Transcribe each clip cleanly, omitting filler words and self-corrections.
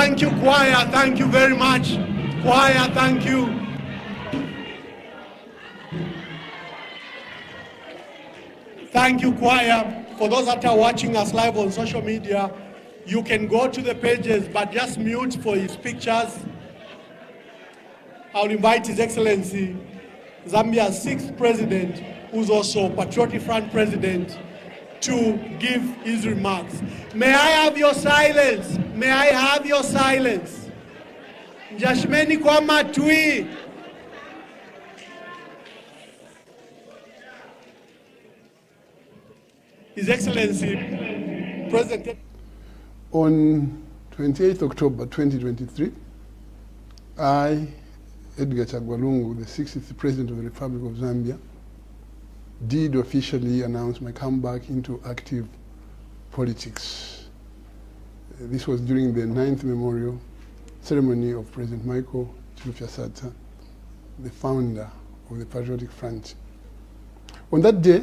Thank you, choir. Thank you very much. Choir, thank you. Thank you, choir. For those that are watching us live on social media, you can go to the pages, but just mute for his pictures. I'll invite His Excellency, Zambia's 6th president, who's also Patriotic Front president, to give his remarks. May I have your silence? May I have your silence? Njashimeni kwa matui. His Excellency, President. On 28th October 2023, I, Edgar Chagwa Lungu, the 60th President of the Republic of Zambia, did officially announce my comeback into active politics. This was during the 9th memorial ceremony of President Michael Chilufya-Sata, the founder of the Patriotic Front. On that day,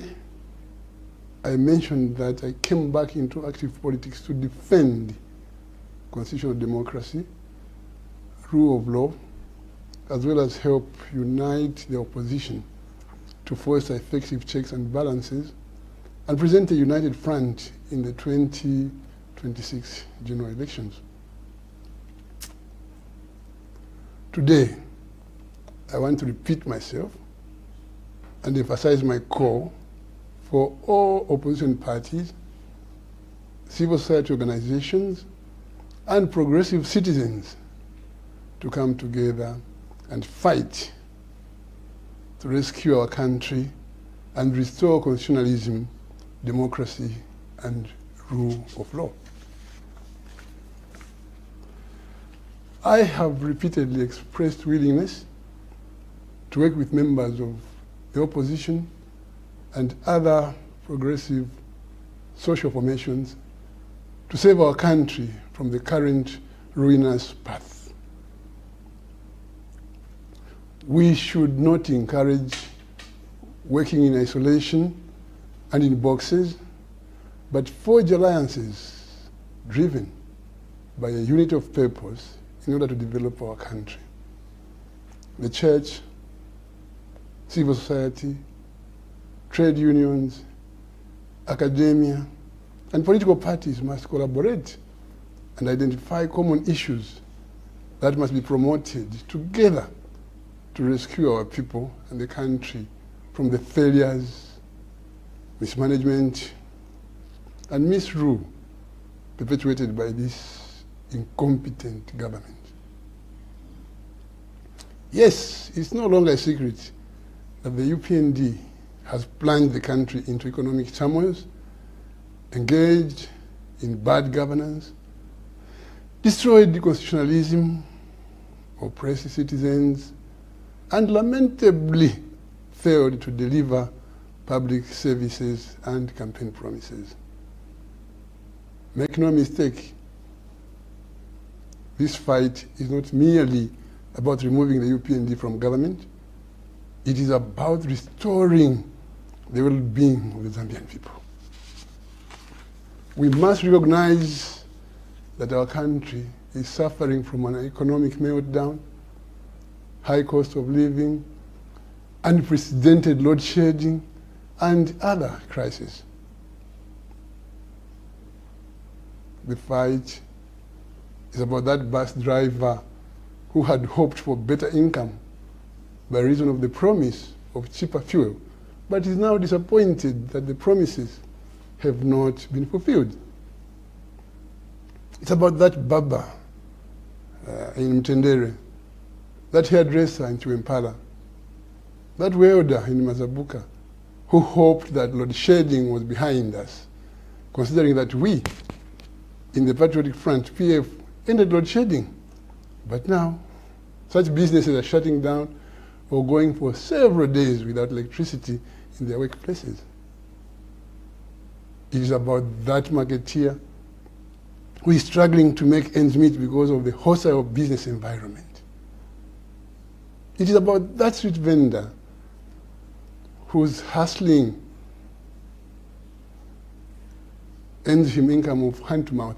I mentioned that I came back into active politics to defend constitutional democracy, rule of law, as well as help unite the opposition to foster effective checks and balances and present a united front in the 2026 general elections. Today, I want to repeat myself and emphasize my call for all opposition parties, civil society organizations, and progressive citizens to come together and fight to rescue our country and restore constitutionalism, democracy, and rule of law. I have repeatedly expressed willingness to work with members of the opposition and other progressive social formations to save our country from the current ruinous path. We should not encourage working in isolation and in boxes, but forge alliances driven by a unity of purpose in order to develop our country. The church, civil society, trade unions, academia, and political parties must collaborate and identify common issues that must be promoted together to rescue our people and the country from the failures, mismanagement, and misrule perpetuated by this incompetent government. Yes, it's no longer a secret that the UPND has plunged the country into economic turmoil, engaged in bad governance, destroyed constitutionalism, oppressed citizens, and lamentably failed to deliver public services and campaign promises. Make no mistake, this fight is not merely about removing the UPND from government. It is about restoring the well-being of the Zambian people. We must recognize that our country is suffering from an economic meltdown, high cost of living, unprecedented load shedding, and other crises. The fight is about that bus driver who had hoped for better income by reason of the promise of cheaper fuel, but is now disappointed that the promises have not been fulfilled. It's about that barber in Mtendere, that hairdresser in Chiwempala, that welder in Mazabuka, who hoped that load shedding was behind us, considering that we, in the Patriotic Front, PF, ended load shedding. But now, such businesses are shutting down or going for several days without electricity in their workplaces. It is about that marketeer who is struggling to make ends meet because of the hostile business environment. It is about that street vendor who's hustling earns him income of hand to mouth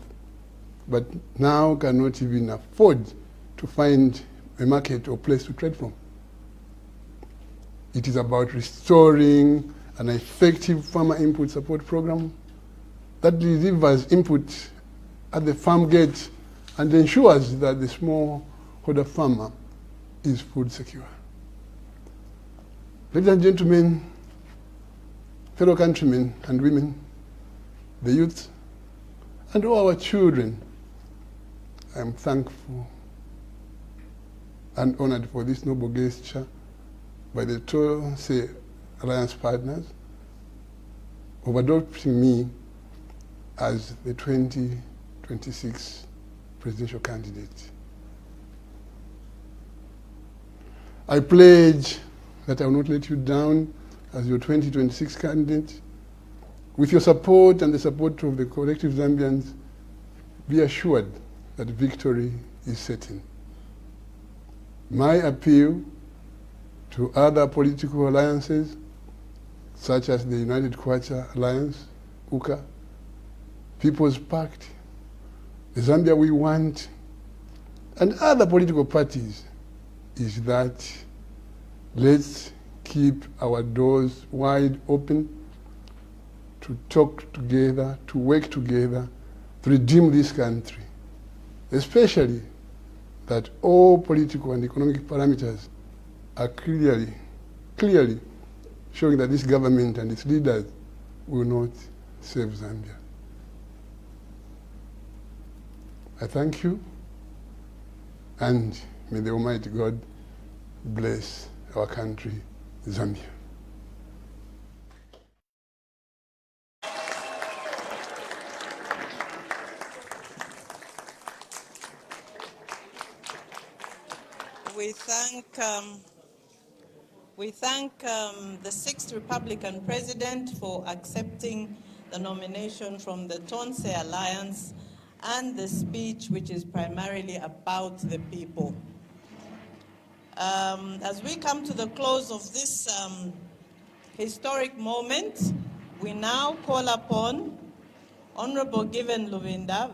but now cannot even afford to find a market or place to trade from. It is about restoring an effective farmer input support program that delivers input at the farm gate and ensures that the smallholder farmer is food secure. Ladies and gentlemen, fellow countrymen and women, the youth, and all our children, I am thankful and honored for this noble gesture by the Tonse Alliance partners of adopting me as the 2026 presidential candidate. I pledge that I will not let you down as your 2026 candidate. With your support and the support of the collective Zambians, be assured that victory is certain. My appeal to other political alliances, such as the United Kwacha Alliance, UKA, People's Pact, the Zambia We Want, and other political parties, is that let's keep our doors wide open to talk together, to work together, to redeem this country, especially that all political and economic parameters are clearly showing that this government and its leaders will not save Zambia. I thank you, and may the Almighty God bless our country, Zambia. We thank the 6th Republican President for accepting the nomination from the Tonse Alliance and the speech, which is primarily about the people. As we come to the close of this historic moment, we now call upon Honorable Given Luvinda,